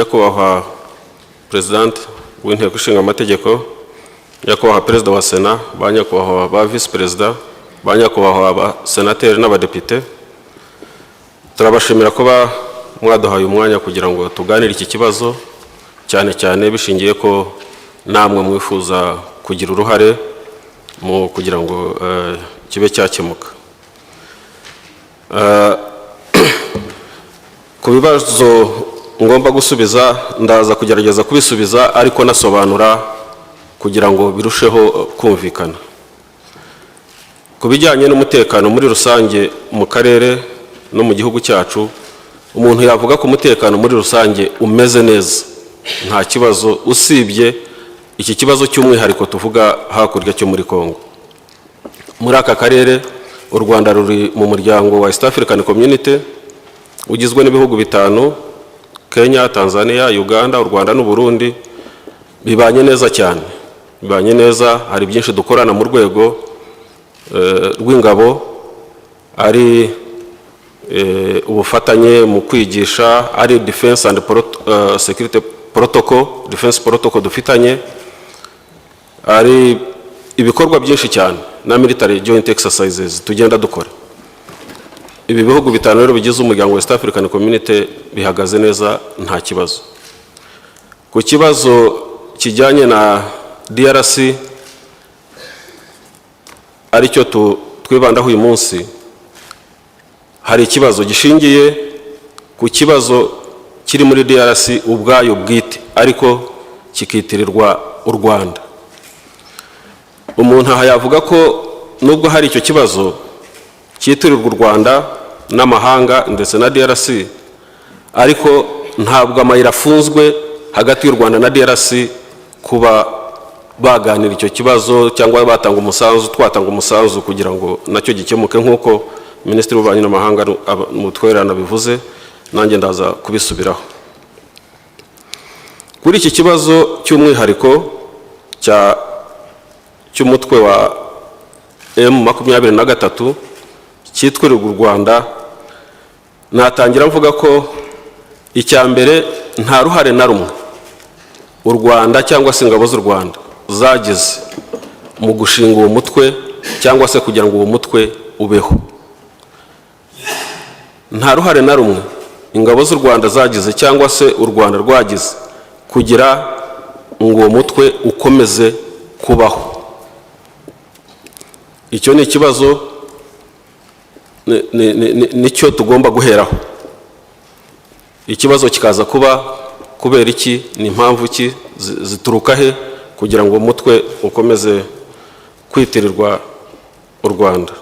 Nyakubahwa President w'inteko ishinga amategeko, nyakubahwa Perezida wa Sena, ba nyakubahwa ba Vice Perezida, ba nyakubahwa ba Senateri n'abadepite, turabashimira kuba mwaduhaye umwanya kugira ngo tuganire iki kibazo, cyane cyane bishingiye ko namwe mwifuza kugira uruhare mu kugira ngo kibe cyakemuka. Ku bibazo ngomba gusubiza ndaza kugerageza kubisubiza ariko nasobanura kugira ngo birusheho kumvikana. Ku bijyanye n'umutekano muri rusange mu karere no mu gihugu cyacu, umuntu yavuga ko umutekano muri rusange umeze neza, nta kibazo usibye iki kibazo cy'umwihariko tuvuga hakurya cyo muri Kongo. Muri aka karere u Rwanda ruri mu muryango wa East African Community ugizwe n'ibihugu bitanu: Kenya, Tanzania, Uganda, u Rwanda n'u Burundi. Bibanye neza cyane, bibanye neza. Hari byinshi dukorana mu rwego rw'ingabo, ari ubufatanye mu kwigisha, ari defense and security protocol, defense protocol dufitanye, ari ibikorwa byinshi cyane na military joint exercises tugenda dukora. Ibi bihugu bitanu rero bigize umuryango wa East African Community bihagaze neza, nta kibazo. Ku kibazo kijyanye na DRC aricyo twibandaho uyu munsi, hari ikibazo gishingiye ku kibazo kiri muri DRC ubwayo bwite ariko kikitirirwa u Rwanda. Umuntu aha yavuga ko nubwo hari icyo kibazo cyitirirwa u Rwanda n'amahanga ndetse na DRC, ariko ntabwo amayira afunzwe hagati y'u Rwanda na DRC kuba baganira icyo kibazo cyangwa batanga umusanzu, twatanga umusanzu kugira ngo nacyo gikemuke, nk'uko Minisitiri w'Ububanyi n'Amahanga Mutwererano bivuze, nanjye ndaza kubisubiraho. Kuri iki kibazo cy'umwihariko cy'umutwe wa M23 cyitwirirwa u Rwanda, natangira mvuga ko icya mbere nta ruhare na rumwe u Rwanda cyangwa se ingabo z'u Rwanda zagize mu gushinga uwo mutwe cyangwa se kugira ngo uwo mutwe ubeho. Nta ruhare na rumwe ingabo z'u Rwanda zagize cyangwa se u Rwanda rwagize kugira ngo uwo mutwe ukomeze kubaho. Icyo ni ikibazo nicyo tugomba guheraho. Ikibazo kikaza kuba kubera iki, ni impamvu ki, zituruka he kugira ngo umutwe ukomeze kwitirirwa u Rwanda.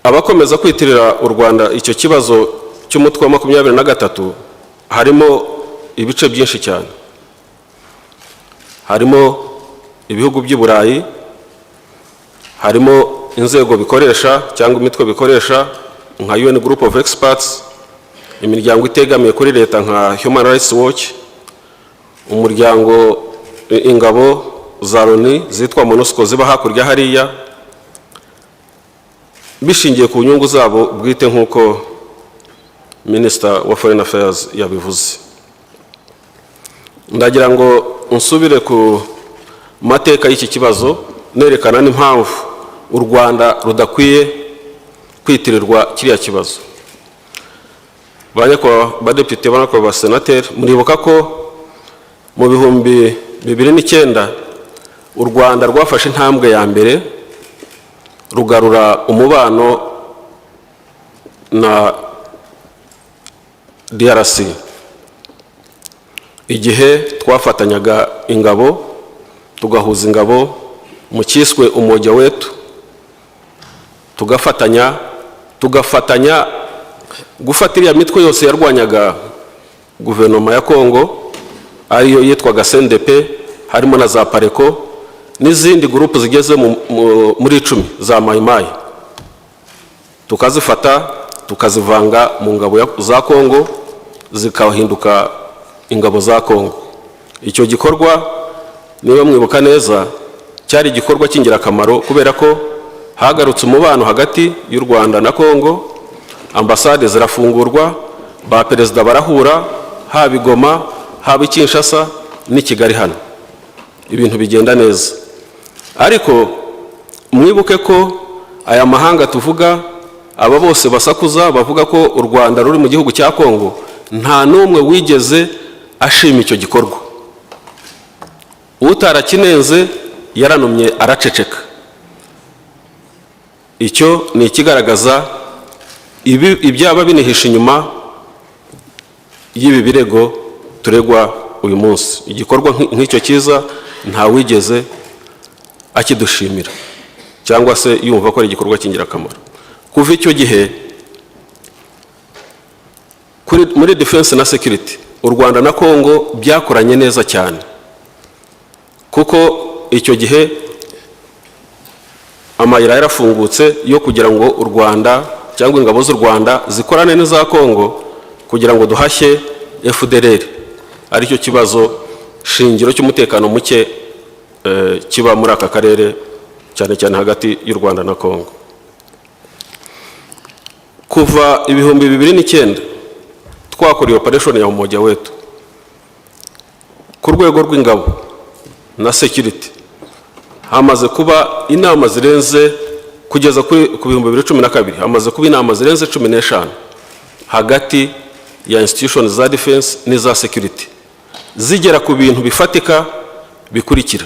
Abakomeza kwitirira u Rwanda icyo kibazo cy'umutwe wa 23 harimo ibice byinshi cyane. Harimo ibihugu by'i Burayi, harimo inzego bikoresha cyangwa imitwe bikoresha nka UN Group of Experts, imiryango itegamiye kuri leta nka Human Rights Watch, umuryango ingabo za Loni zitwa MONUSCO ziba hakurya hariya, bishingiye ku nyungu zabo bwite nk'uko Minister wa Foreign Affairs yabivuze. Ndagira ngo nsubire ku mateka y'iki kibazo nerekana n'impamvu u Rwanda rudakwiye kwitirirwa kiriya kibazo. Badepite, ba Senateri, muribuka ko mu 2009 u Rwanda rwafashe intambwe ya mbere rugarura umubano na DRC, igihe twafatanyaga ingabo, tugahuza ingabo mu cyiswe umoja wetu, tugafatanya gufatira ya mitwe yose yarwanyaga guverinoma ya Kongo, ariyo yitwaga CNDP, harimo na za Pareko n'izindi grupu zigeze muri 10 za Maimai, tukazifata tukazivanga mu ngabo za Kongo zikahinduka ingabo za Kongo. Icyo gikorwa niba mwibuka neza cyari igikorwa cy'ingirakamaro kubera ko hagarutse umubano hagati y'u Rwanda na Kongo, ambasade zirafungurwa, ba perezida barahura, haba i Goma, haba i Kinshasa n'i Kigali hano, ibintu bigenda neza. Ariko mwibuke ko aya mahanga tuvuga, aba bose basakuza bavuga ko u Rwanda ruri mu gihugu cya Kongo, nta n'umwe wigeze ashima icyo gikorwa. Utarakinenze yaranumye araceceka. Icyo ni ikigaragaza ibyaba binihisha inyuma y'ibi birego turegwa uyu munsi. Igikorwa nk'icyo cyiza nta wigeze akidushimira cyangwa se yumva ko ari igikorwa cy'ingirakamaro. Kuva icyo gihe muri defense na security u Rwanda na Kongo byakoranye neza cyane, kuko icyo gihe amayira yarafungutse yo kugira ngo u Rwanda cyangwa ingabo z'u Rwanda zikorane n'iza Kongo kugira ngo duhashye FDLR, aricyo kibazo shingiro cy'umutekano muke kiba muri aka karere, cyane cyane hagati y'u Rwanda na Kongo. Kuva 2009 twakora operation ya Umoja Wetu ku rwego rw'ingabo na security, hamaze kuba inama zirenze, kugeza ku 2012 hamaze kuba inama zirenze 15 hagati ya institutions za defense n'iza security, zigera ku bintu bifatika bikurikira.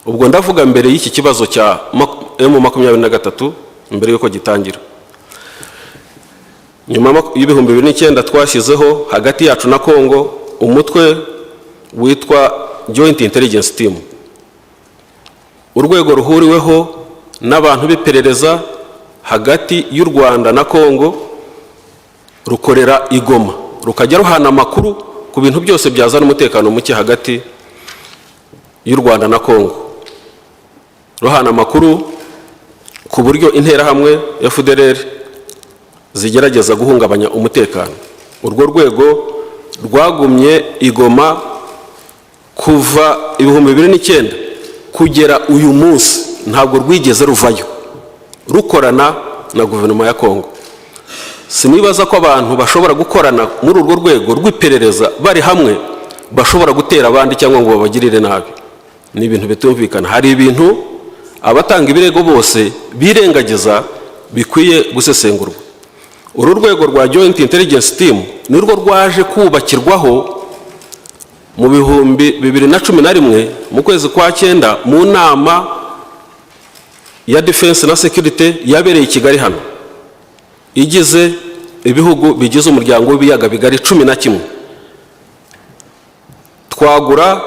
Ubwo ndavuga mbere y'iki kibazo cya M23, mbere yuko gitangira. Nyuma y'ibihumbi 2009 twashyizeho hagati yacu na Kongo umutwe witwa Joint Intelligence Team, urwego ruhuriweho n'abantu b'iperereza hagati y'u Rwanda na Kongo, rukorera i Goma, rukajya ruhana amakuru ku bintu byose byazana umutekano muke hagati y'u Rwanda na Kongo, ruhana amakuru ku buryo interahamwe FDLR zigerageza guhungabanya umutekano. Urwo rwego rwagumye i Goma kuva 2009 kugera uyu munsi, ntabwo rwigeze ruvayo, rukorana na guverinoma ya Kongo. Sinibaza ko abantu bashobora gukorana muri urwo rwego rw'iperereza bari hamwe bashobora gutera abandi cyangwa ngo babagirire nabi. Ni ibintu bitumvikana. Hari ibintu abatanga ibirego bose birengagiza bikwiye gusesengurwa. Uru rwego rwa Joint Intelligence Team nirwo rwaje kubakirwaho mu 2011 mu kwezi kwa 9 mu nama ya defense na security yabereye i Kigali hano, igize ibihugu bigize umuryango w'ibiyaga bigari 11. Twagura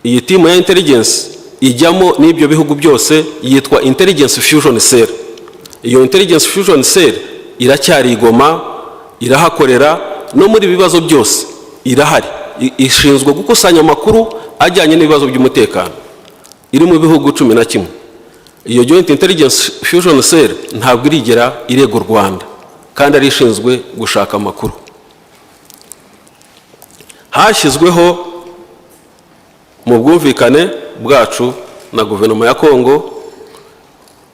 iyi timu ya intelligence ijyamo n'ibyo bihugu byose, yitwa Intelligence Fusion Cell. Iyo Intelligence Fusion Cell iracyari i Goma, irahakorera no muri bibazo byose irahari, ishinzwe gukusanya amakuru ajyanye n'ibibazo by'umutekano, iri mu bihugu 11. Iyo Joint Intelligence Fusion Cell ntabwo irigera irega u Rwanda, kandi ari ishinzwe gushaka amakuru. Hashyizweho mu bwumvikane bwacu na guverinoma ya Kongo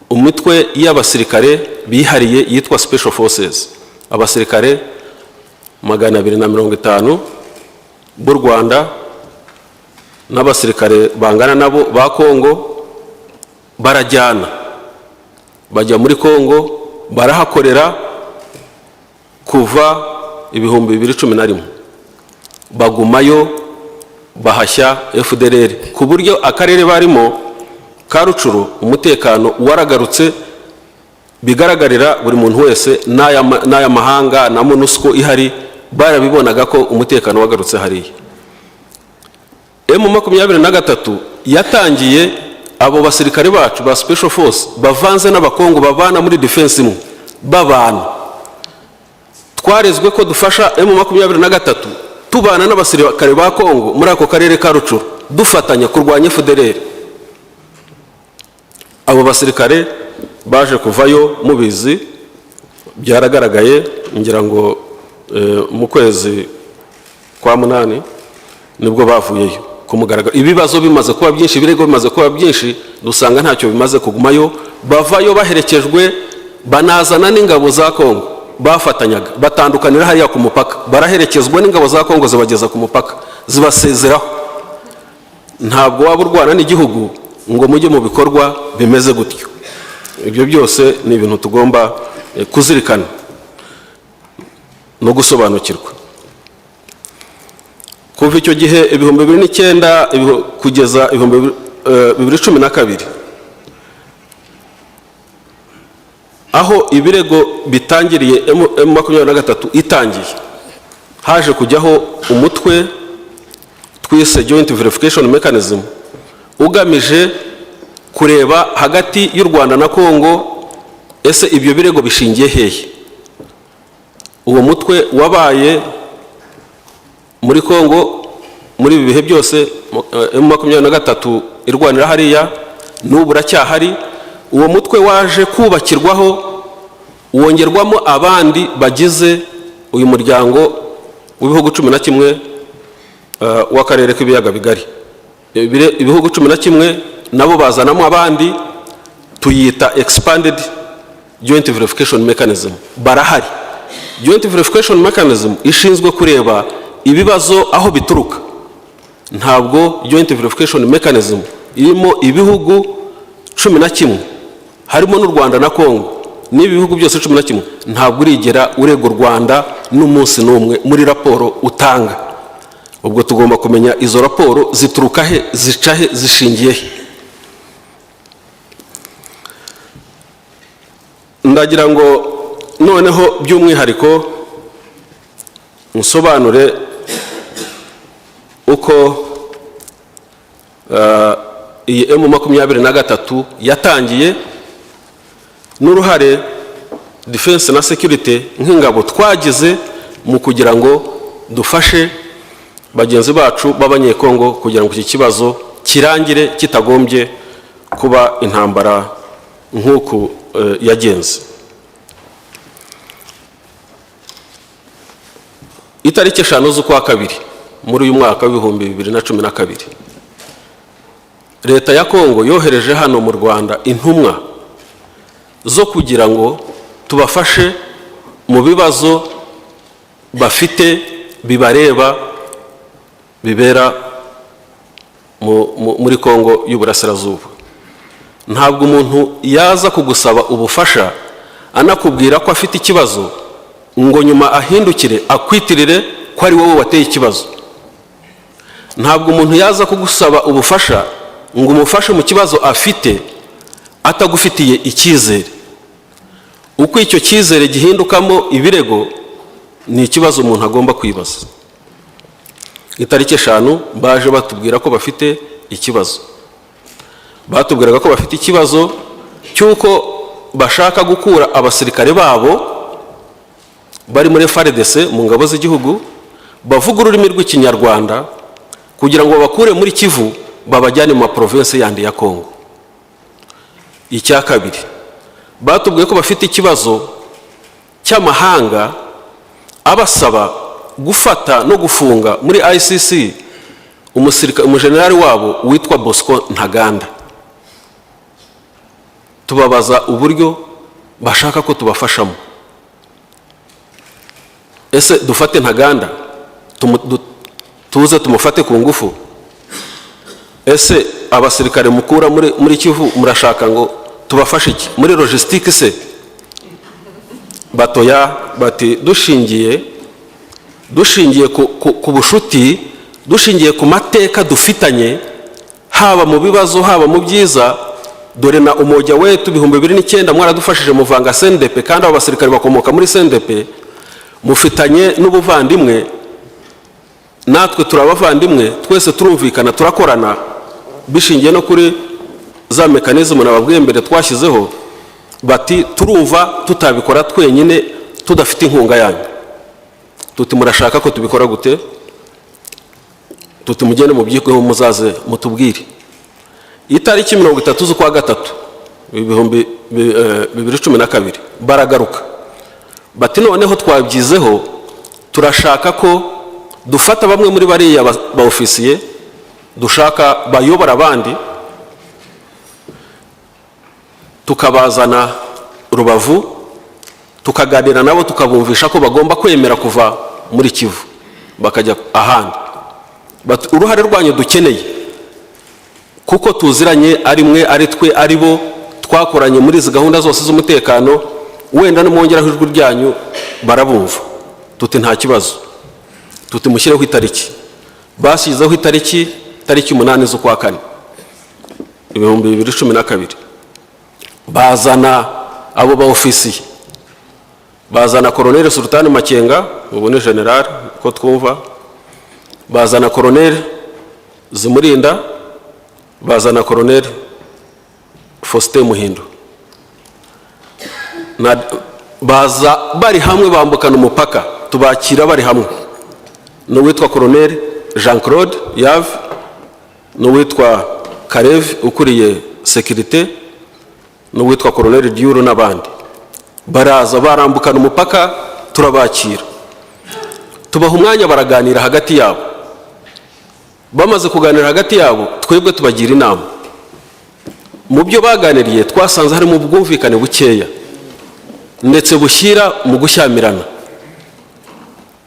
umutwe y'abasirikare bihariye yitwa Special Forces, abasirikare 250 b'u Rwanda n'abasirikare bangana nabo ba Kongo barajyana bajya muri Kongo, barahakorera kuva 2011, bagumayo bahashya FDLR, ku buryo akarere barimo ka Rucuru umutekano waragarutse, bigaragarira buri muntu wese n'aya mahanga na MONUSCO ihari barabibonaga ko umutekano wagarutse hariya. M23 yatangiye abo basirikare bacu ba Special Force bavanze n'abakongo babana muri defense imwe babana. Twarezwe ko dufasha M23 tubana n'abasirikare ba Kongo muri ako karere ka Rucuru dufatanya kurwanya FDLR. Abo basirikare baje kuvayo mubizi, byaragaragaye ngira ngo mu kwezi kwa 8 nibwo bavuyeyo kumugaragara. Ibibazo bimaze kuba byinshi, birego bimaze kuba byinshi, dusanga ntacyo bimaze kugumayo, bavayo baherekejwe banazana n'ingabo za Kongo bafatanyaga batandukanira hariya ku mupaka, baraherekezwa n'ingabo za Kongo zibageza ku mupaka zibasezeraho. Ntabwo waba urwana n'igihugu ngo mujye mu bikorwa bimeze gutyo. Ibyo byose ni ibintu tugomba kuzirikana no gusobanukirwa. Kuva icyo gihe 2009 kugeza 2012 aho ibirego bitangiriye M23 itangiye, haje kujyaho umutwe twise Joint Verification Mechanism ugamije kureba hagati y'u Rwanda na Kongo ese ibyo birego bishingiye hehe. Uwo mutwe wabaye muri Kongo muri bihe byose, M23 irwanira hariya n'ubu buracyahari. Uwo mutwe waje kubakirwaho wongerwamo abandi bagize uyu muryango w'ibihugu 11 w'akarere k'ibiyaga bigari. Ibihugu 11 nabo bazanamo abandi, tuyita Expanded Joint Verification Mechanism. Barahari. Joint Verification Mechanism ishinzwe kureba ibibazo aho bituruka. Ntabwo Joint Verification Mechanism irimo ibihugu 11 harimo n'u Rwanda na Kongo, n'ibihugu byose 11 ntabwo urigera urego Rwanda n'umunsi n'umwe muri raporo utanga. Ubwo tugomba kumenya izo raporo zituruka he, zica he, zishingiye he. Ndagira ngo noneho by'umwihariko nsobanure uko iyi M23 yatangiye n'uruhare defense na security nk'ingabo twagize mu kugira ngo dufashe bagenzi bacu b'abanyekongo kugira ngo iki kibazo kirangire kitagombye kuba intambara nk'uku yagenze. Itariki 5 z'ukwa kabiri muri uyu mwaka w'2012 leta ya Kongo yohereje hano mu Rwanda intumwa zo kugira ngo tubafashe mu bibazo bafite bibareba bibera muri Kongo y'Uburasirazuba. Ntabwo umuntu yaza kugusaba ubufasha anakubwira ko afite ikibazo ngo nyuma ahindukire akwitirire ko ari wowe wateye ikibazo. Ntabwo umuntu yaza kugusaba ubufasha ngo umufashe mu kibazo afite atagufitiye icyizere. Uko icyo cyizere gihindukamo ibirego ni ikibazo umuntu agomba kwibaza. Itariki 5 baje batubwira ko bafite ikibazo. Batubwiraga ko bafite ikibazo cyuko bashaka gukura abasirikare babo bari muri FARDC mu ngabo z'igihugu bavuga ururimi rw'Ikinyarwanda kugira ngo bakure muri Kivu babajyane mu province yandi ya Kongo. Icya kabiri, batubwiye ko bafite ikibazo cy'amahanga abasaba gufata no gufunga muri ICC umujenerali wabo witwa Bosco Ntaganda. Tubabaza uburyo bashaka ko tubafashamo. Ese dufate Ntaganda tuze tumufate ku ngufu? Ese abasirikare mukura muri Kivu murashaka ngo tubafashe iki muri logistique? Se batoya bati dushingiye ku bushuti, dushingiye ku mateka dufitanye, haba mu bibazo haba mu byiza. Dore na umoja wetu 2009 mwaradufashije muvanga CNDP, kandi abo basirikare bakomoka muri CNDP, mufitanye n'ubuvandimwe, natwe turabavandimwe, twese turumvikana turakorana bishingiye no kuri za mekanizmu nababwiye mbere twashyizeho. Bati turumva tutabikora twenyine tudafite inkunga yanyu. Tuti murashaka ko tubikora gute? Tuti mugende mu byikweho muzaze mutubwire. Itariki 30 z'ukwa gatatu 2012 baragaruka bati noneho twabyizeho, turashaka ko dufata bamwe muri bariya ba ofisiye dushaka bayobora abandi tukabazana Rubavu tukaganira nabo tukabumvisha ko bagomba kwemera kuva muri Kivu bakajya ahandi. Uruhare rwanyu dukeneye kuko tuziranye ari mwe ari twe ari bo twakoranye muri izi gahunda zose z'umutekano, wenda nimwongeraho ijwi ryanyu barabumva. Tuti nta kibazo, tuti mushyireho itariki. Bashyizeho itariki 8 z'ukwa kane 2012, bazana abo ba ofisiye, bazana Colonel Sultan Makenga, ubu ni general ko twumva, bazana Colonel Zimurinda, bazana Colonel Faustin Muhindo, baza bari hamwe bambukana umupaka, tubakira bari hamwe. N'uwitwa Colonel Jean Claude Yave, n'uwitwa Karev ukuriye sécurité, n'uwitwa Colonel Diuro n'abandi. Baraza barambukana umupaka, turabakira, tubaha umwanya baraganira hagati yabo. Bamaze kuganira hagati yabo, twebwe tubagira inama. Mu byo baganiriye twasanze harimo ubwumvikane bukeya ndetse bushyira mu gushyamirana.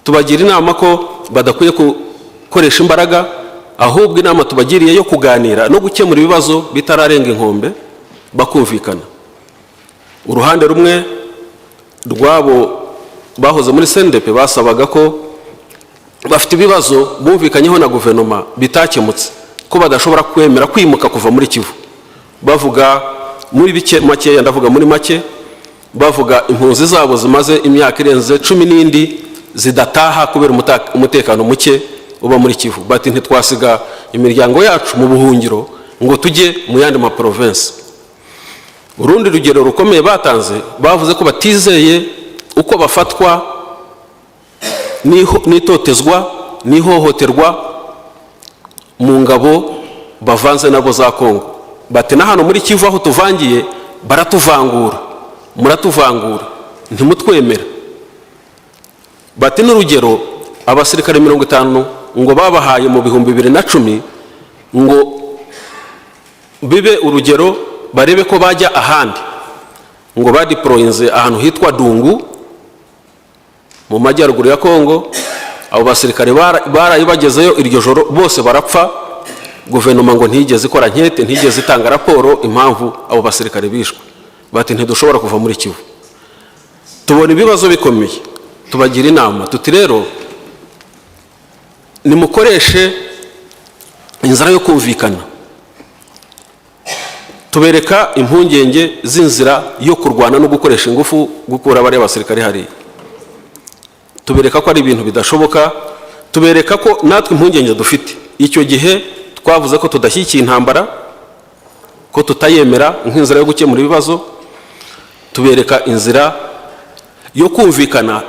Tubagira inama ko badakwiye gukoresha imbaraga, ahubwo inama tubagiriye yo kuganira no gukemura ibibazo bitararenga inkombe bakumvikana. Uruhande rumwe rwabo bahoze muri CNDP basabaga ko bafite ibibazo bumvikanyeho na guverinoma bitakemutse, ko badashobora kwemera kwimuka kuva muri Kivu. Bavuga muri bike makeya, ndavuga muri make, bavuga impunzi zabo zimaze imyaka irenze 10 n'indi zidataha kubera umutekano muke uba muri Kivu. Bati ntitwasiga imiryango yacu mu buhungiro ngo tujye mu yandi ma province. Urundi rugero rukomeye batanze, bavuze ko batizeye uko bafatwa n'itotezwa n'ihohoterwa mu ngabo bavanze nabo za Kongo. Bati na hano muri Kivu aho tuvangiye baratuvangura, muratuvangura, ntimutwemera. Bati n'urugero abasirikare 50 ngo babahaye mu 2010 ngo bibe urugero barebe ko bajya ahandi, ngo badiployinze ahantu hitwa Dungu mu majyaruguru ya Kongo. Abo basirikare barayibagezeyo iryo joro bose barapfa. Guverinoma ngo ntigeze ikora nkete, ntigeze itanga raporo impamvu abo basirikare bishwe. Bati ntidushobora kuva muri Kivu. Tubona ibibazo bikomeye, tubagira inama tuti rero nimukoreshe inzira yo kumvikana. Tubereka impungenge z'inzira yo kurwana no gukoresha ingufu gukura bari abasirikare hari. Tubereka ko ari ibintu bidashoboka, tubereka ko natwe impungenge dufite. Icyo gihe twavuze ko tudashyikiye intambara, ko tutayemera nk'inzira yo gukemura ibibazo. Tubereka inzira yo kumvikana,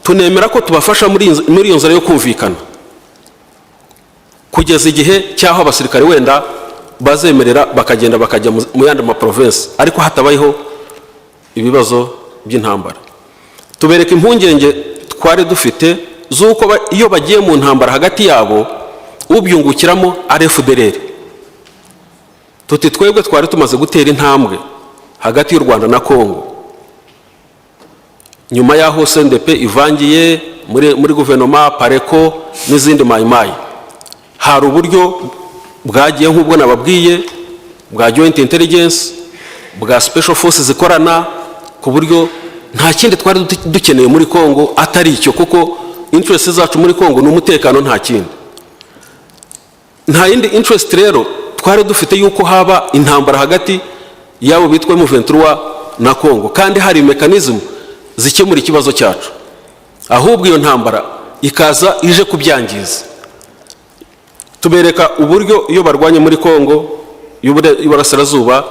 tunemera ko tubafasha muri iyo nzira yo kumvikana kugeza igihe cyaho abasirikare wenda bazemerera bakagenda bakajya mu yandi ma province, ariko hatabayeho ibibazo by'intambara. Tubereka impungenge twari dufite z'uko iyo bagiye mu ntambara hagati yabo ubyungukiramo ari FDLR. Tuti twebwe twari tumaze gutera intambwe hagati y'u Rwanda na Kongo nyuma yaho CNDP ivangiye muri guverinoma, Pareko n'izindi mayimayi. Hari uburyo bwagiye nk'ubwo nababwiye bwa joint intelligence, bwa special forces zikorana, ku buryo nta kindi twari dukeneye muri Kongo atari icyo, kuko interest zacu muri Kongo ni umutekano, nta kindi. Nta yindi interest rero twari dufite yuko haba intambara hagati yabo bitwa M23 na Kongo, kandi hari mechanism zikemura ikibazo cyacu. Ahubwo iyo ntambara ikaza ije kubyangiza. Tubereka uburyo iyo barwanye muri Kongo y'Iburasirazuba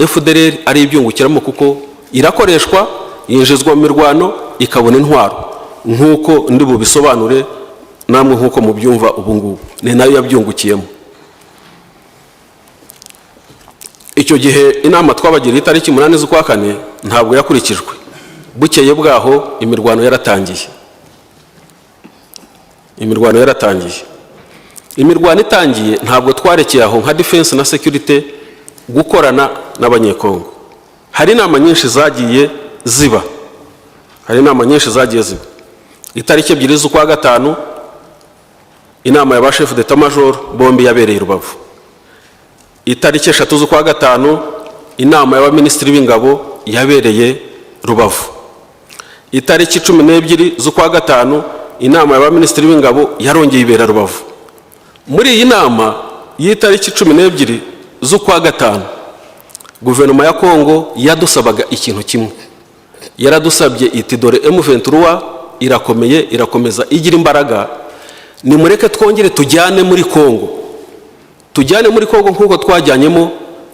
FDLR ari ibyungukiramo, kuko irakoreshwa, yinjizwa mu mirwano, ikabona intwaro, nk'uko ndi bubisobanure namwe nk'uko mubyumva ubu ngubu. Ni nayo yabyungukiyemo. Icyo gihe inama twabagiriye itariki 8 z'ukwa kane ntabwo yakurikijwe. Bukeye bwaho imirwano yaratangiye. Imirwano itangiye ntabwo twarekeye aho nka defense na security gukorana n'abanyekongo. Hari inama nyinshi zagiye ziba hari inama nyinshi zagiye ziba. Itariki 2 z'ukwa gatanu inama ya ba chef d'état major bombi yabereye Rubavu. Itariki 3 z'ukwa gatanu inama y'abaminisitiri b'ingabo yabereye Rubavu. Itariki 12 z'ukwa gatanu inama y'abaminisitiri b'ingabo yarongeye ibera Rubavu. Muri iyi nama y'itariki 12 z'ukwa gatanu guverinoma ya Kongo yadusabaga ikintu kimwe. Yaradusabye iti dore M23 irakomeye irakomeza igira imbaraga, nimureke twongere tujyane muri Kongo. Tujyane muri Kongo nkuko twajyanyemo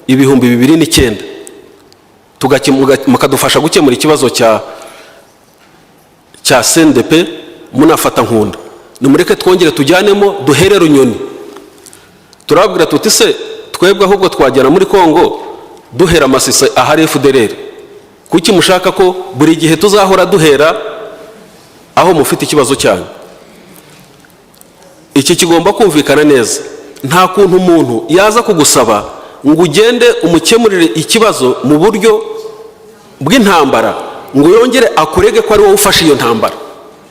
2009 mukadufasha gukemura ikibazo cya CNDP munafata nkunda. Nimureke twongere tujyanemo duhere Runyoni. Turabwira tuti se twebwe ahubwo twajyana muri Kongo duhera Masisi ahari FDLR. Kuki mushaka ko buri gihe tuzahora duhera aho mufite ikibazo cyanyu? Iki kigomba kumvikana neza. Nta kuntu umuntu yaza kugusaba ngo ugende umukemurire ikibazo mu buryo bw'intambara ngo yongere akurege ko ari wowe ufashe iyo ntambara.